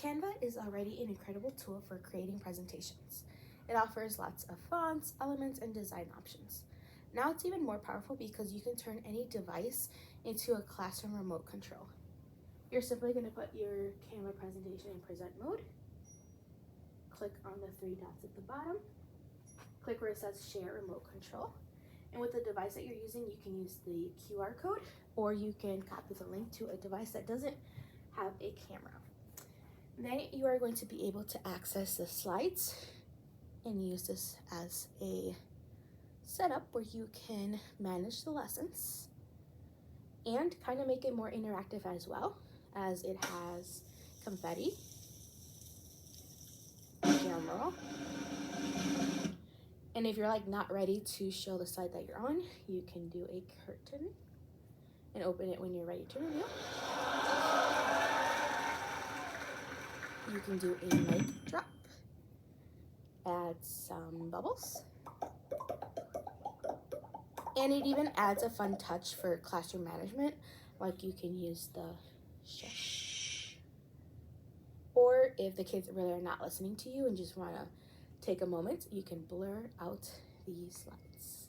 Canva is already an incredible tool for creating presentations. It offers lots of fonts, elements, and design options. Now it's even more powerful because you can turn any device into a classroom remote control. You're simply going to put your Canva presentation in present mode. Click on the three dots at the bottom. Click where it says share remote control. And with the device that you're using, you can use the QR code, or you can copy the link to a device that doesn't have a camera. Then you are going to be able to access the slides and use this as a setup where you can manage the lessons and kind of make it more interactive as well, as it has confetti, drum roll, and if you're like not ready to show the slide that you're on, you can do a curtain and open it when you're ready to reveal. You can do a mic drop, add some bubbles, and it even adds a fun touch for classroom management, like you can use the shush. Or if the kids really are not listening to you and just want to take a moment, you can blur out these slides.